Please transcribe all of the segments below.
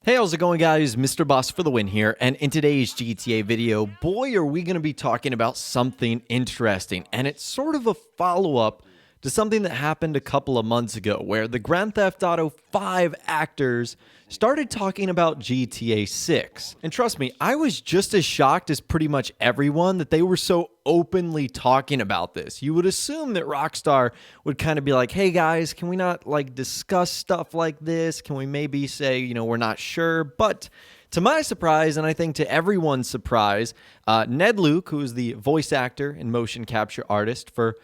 Hey, how's it going, guys? Mr. Boss for the win here, and in today's GTA video, boy, are we going to be talking about something interesting, and it's sort of a follow-up to something that happened a couple of months ago, where the Grand Theft Auto 5 actors started talking about GTA 6. And trust me, I was just as shocked as pretty much everyone that they were so openly talking about this. You would assume that Rockstar would kind of be like, hey guys, can we not discuss stuff like this? Can we maybe say, we're not sure? But to my surprise, and I think to everyone's surprise, Ned Luke, who is the voice actor and motion capture artist for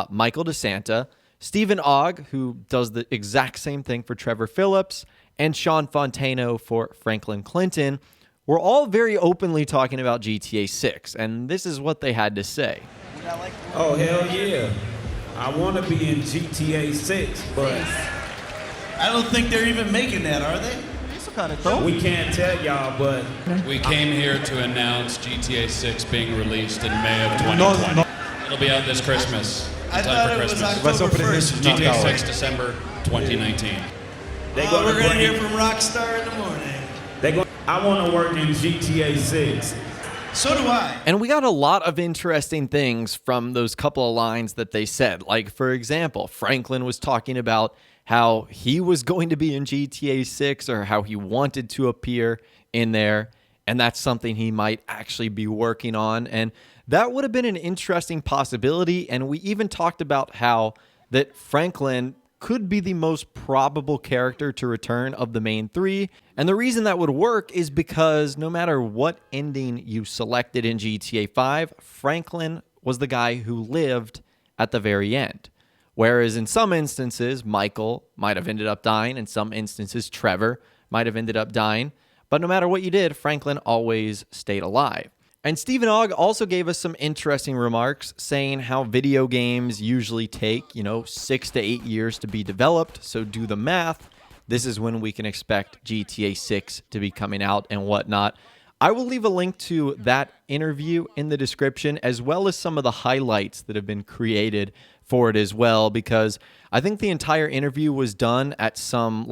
Michael DeSanta, Stephen Ogg, who does the exact same thing for Trevor Phillips, and Shawn Fonteno for Franklin Clinton, were all very openly talking about GTA 6, and this is what they had to say. Oh, hell yeah. I want to be in GTA 6, but I don't think they're even making that, are they? we can't tell y'all, but We came here to announce GTA 6 being released in May of 2020. It'll be out this Christmas. I In thought time for it was Christmas. October 1st. GTA 6, December 2019. they're Oh, we're gonna going to bring hear it. from Rockstar in the morning. I want to work in GTA 6. So do I. And we got a lot of interesting things from those couple of lines that they said. Like, for example, Franklin was talking about how he was going to be in GTA 6 or how he wanted to appear in there, and that's something he might actually be working on. And that would have been an interesting possibility. And we even talked about how that Franklin could be the most probable character to return of the main three. And the reason that would work is because no matter what ending you selected in GTA 5, Franklin was the guy who lived at the very end. Whereas in some instances, Michael might have ended up dying. In some instances, Trevor might have ended up dying. But no matter what you did, Franklin always stayed alive. And Stephen Ogg also gave us some interesting remarks, saying how video games usually take, 6 to 8 years to be developed. So do the math. This is when we can expect GTA 6 to be coming out and whatnot. I will leave a link to that interview in the description, as well as some of the highlights that have been created for it as well, because I think the entire interview was done at some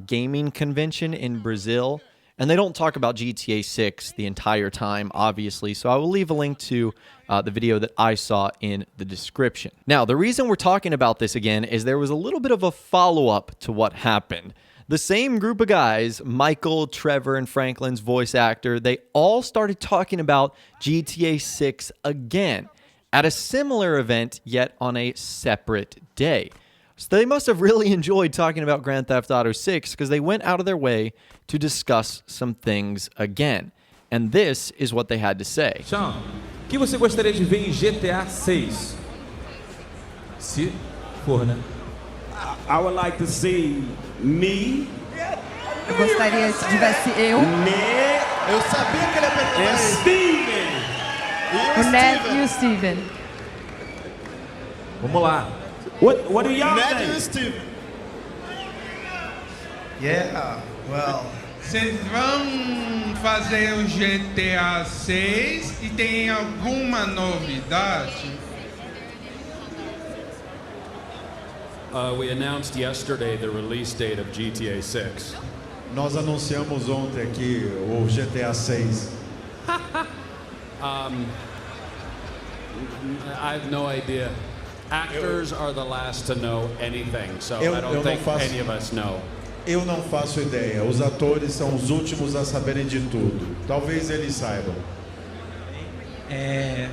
gaming convention in Brazil. And they don't talk about GTA 6 the entire time, obviously, so I will leave a link to the video that I saw in the description. Now, the reason we're talking about this again is there was a little bit of a follow-up to what happened. The same group of guys, Michael, Trevor, and Franklin's voice actor, they all started talking about GTA 6 again at a similar event, yet on a separate day. So they must have really enjoyed talking about Grand Theft Auto 6 because they went out of their way to discuss some things again. And this is what they had to say. Shawn, o que você gostaria de ver em GTA 6? Se for, né? I would like to see me, Eu gostaria que tivesse eu, Ned, Eu sabia que ele ia perguntar and isso. Steven. o Ned e o Steven. Vamos lá. What do y'all Ned think? and Steven. Yeah, well. Vocês vão fazer o GTA 6 e tem alguma novidade? We announced yesterday the release date of GTA 6. Nós anunciamos ontem aqui o GTA 6. I have no idea. Actors are the last to know anything, so Eu I don't não think faço- any of us know. Eu não faço ideia. Os atores são os últimos a saberem de tudo. Talvez eles saibam.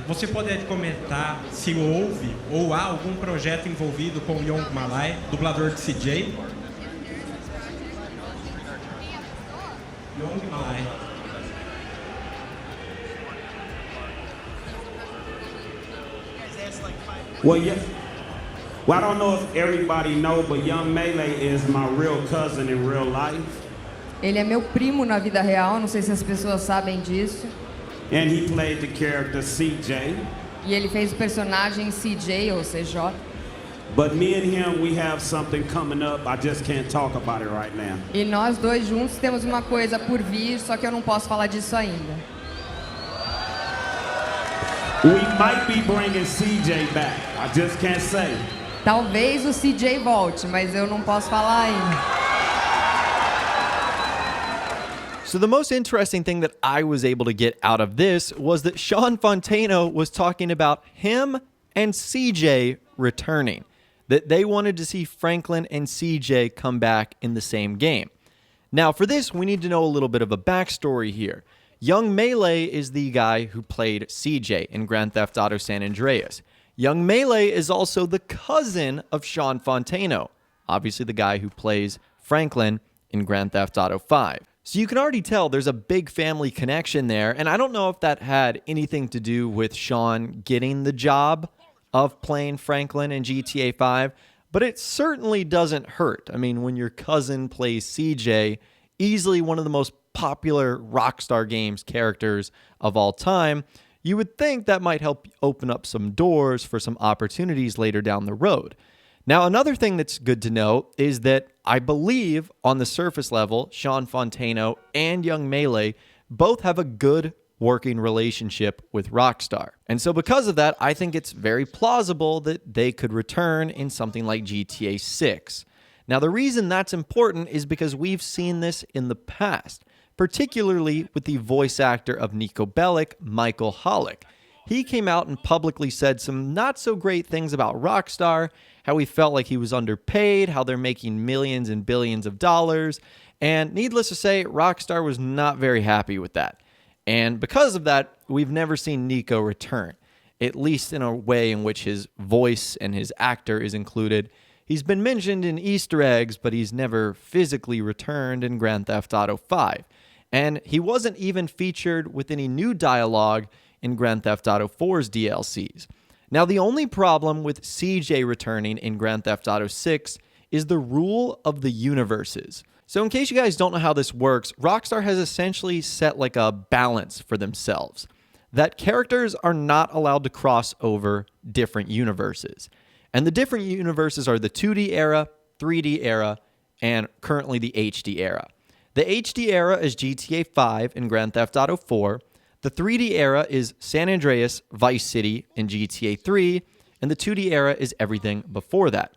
Você pode comentar se houve ou há algum projeto envolvido com Young Malay, dublador de CJ? Young Malay. Well, yeah. Well, I don't know if everybody know, but Young Melee is my real cousin in real life. Ele é meu primo na vida real, não sei se as pessoas sabem disso. And he played the character CJ. E ele fez o personagem CJ, ou CJ. But me and him, we have something coming up. I just can't talk about it right now. E nós dois juntos temos uma coisa por vir, só que eu não posso falar disso ainda. We might be bringing CJ back. I just can't say. Talvez o CJ volte, mas eu não posso falar ainda. So the most interesting thing that I was able to get out of this was that Shawn Fonteno was talking about him and CJ returning, that they wanted to see Franklin and CJ come back in the same game. Now for this, we need to know a little bit of a backstory here. Young Melee is the guy who played CJ in Grand Theft Auto San Andreas. Young Melee is also the cousin of Shawn Fonteno, obviously the guy who plays Franklin in Grand Theft Auto 5. So you can already tell there's a big family connection there, and I don't know if that had anything to do with Shawn getting the job of playing Franklin in GTA 5, but it certainly doesn't hurt. I mean, when your cousin plays CJ, easily one of the most popular Rockstar Games characters of all time, you would think that might help open up some doors for some opportunities later down the road. Now, another thing that's good to know is that I believe on the surface level, Shawn Fonteno and Young Melee both have a good working relationship with Rockstar. And so because of that, I think it's very plausible that they could return in something like GTA 6. Now, the reason that's important is because we've seen this in the past, particularly with the voice actor of Nico Bellic, Michael Hollick. He came out and publicly said some not so great things about Rockstar, how he felt like he was underpaid, how they're making millions and billions of dollars, and needless to say, Rockstar was not very happy with that. And because of that, we've never seen Nico return, at least in a way in which his voice and his actor is included. He's been mentioned in Easter eggs, but he's never physically returned in Grand Theft Auto 5. And he wasn't even featured with any new dialogue in Grand Theft Auto 4's DLCs. Now, the only problem with CJ returning in Grand Theft Auto 6 is the rule of the universes. So in case you guys don't know how this works, Rockstar has essentially set like a balance for themselves, that characters are not allowed to cross over different universes. And the different universes are the 2D era, 3D era, and currently the HD era. The HD era is GTA 5 and Grand Theft Auto 4. The 3D era is San Andreas, Vice City, and GTA 3, and the 2D era is everything before that.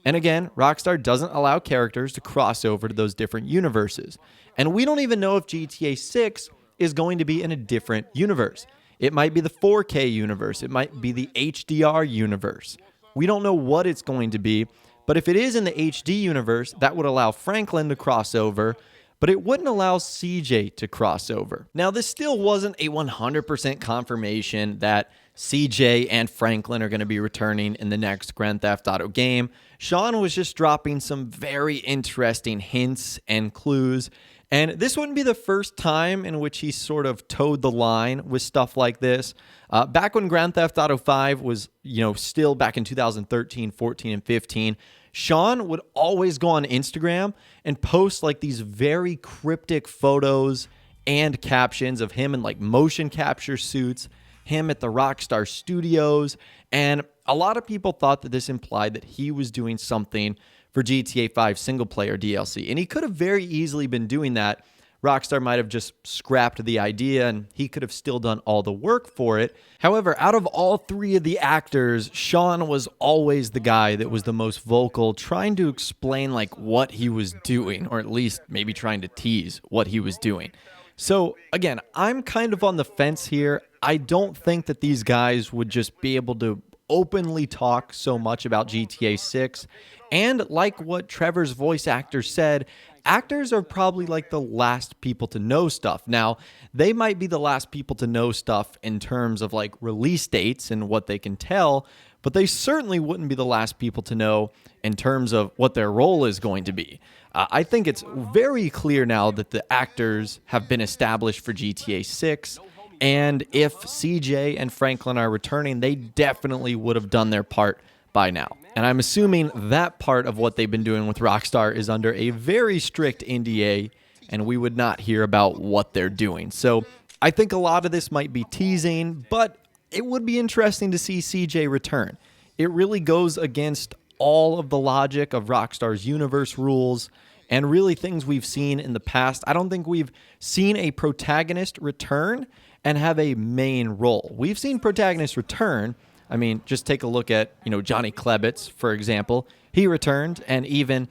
And again, Rockstar doesn't allow characters to cross over to those different universes. And we don't even know if GTA 6 is going to be in a different universe. It might be the 4K universe. It might be the HDR universe. We don't know what it's going to be, but if it is in the HD universe, that would allow Franklin to cross over, but it wouldn't allow CJ to cross over. Now, this still wasn't a 100% confirmation that CJ and Franklin are going to be returning in the next Grand Theft Auto game. Shawn was just dropping some very interesting hints and clues, and this wouldn't be the first time in which he sort of towed the line with stuff like this. Back when Grand Theft Auto 5 was, still back in 2013, 14, and 15, Shawn would always go on Instagram and post like these very cryptic photos and captions of him in like motion capture suits, him at the Rockstar Studios, and a lot of people thought that this implied that he was doing something for GTA 5 single-player DLC, and he could have very easily been doing that. Rockstar might have just scrapped the idea, and he could have still done all the work for it. However, out of all three of the actors, Shawn was always the guy that was the most vocal, trying to explain like what he was doing, or at least maybe trying to tease what he was doing. So again, I'm kind of on the fence here. I don't think that these guys would just be able to openly talk so much about GTA 6. And like what Trevor's voice actor said, actors are probably like the last people to know stuff. Now, they might be the last people to know stuff in terms of like release dates and what they can tell, but they certainly wouldn't be the last people to know in terms of what their role is going to be. I think it's very clear now that the actors have been established for GTA 6, and if CJ and Franklin are returning, they definitely would have done their part by now. And I'm assuming that part of what they've been doing with Rockstar is under a very strict NDA, and we would not hear about what they're doing. So I think a lot of this might be teasing, but it would be interesting to see CJ return. It really goes against all of the logic of Rockstar's universe rules and really things we've seen in the past. I don't think we've seen a protagonist return and have a main role. We've seen protagonists return. I mean, just take a look at, Johnny Klebitz, for example. He returned, and even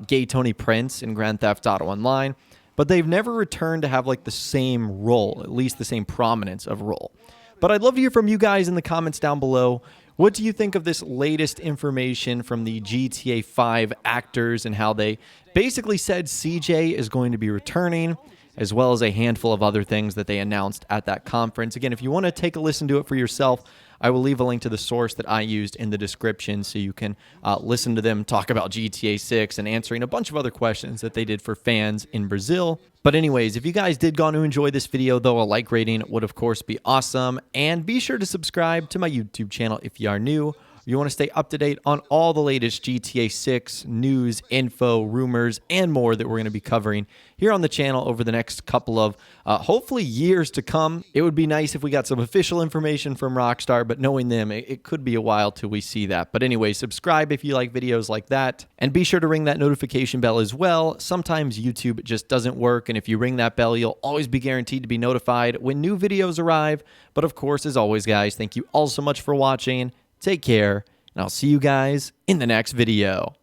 Gay Tony Prince in Grand Theft Auto Online. but they've never returned to have like the same role, at least the same prominence of role. But I'd love to hear from you guys in the comments down below. What do you think of this latest information from the GTA 5 actors and how they basically said CJ is going to be returning, as well as a handful of other things that they announced at that conference? Again, if you want to take a listen to it for yourself, I will leave a link to the source that I used in the description so you can listen to them talk about GTA 6 and answering a bunch of other questions that they did for fans in Brazil. But anyways, if you guys did go on to enjoy this video, though, a like rating would, of course, be awesome. And be sure to subscribe to my YouTube channel if you are new. You want to stay up to date on all the latest GTA 6 news, info, rumors, and more that we're going to be covering here on the channel over the next couple of, hopefully, years to come. It would be nice if we got some official information from Rockstar, but knowing them, it could be a while till we see that. But anyway, subscribe if you like videos like that, and be sure to ring that notification bell as well. Sometimes YouTube just doesn't work, and if you ring that bell, you'll always be guaranteed to be notified when new videos arrive. But of course, as always, guys, thank you all so much for watching. Take care, and I'll see you guys in the next video.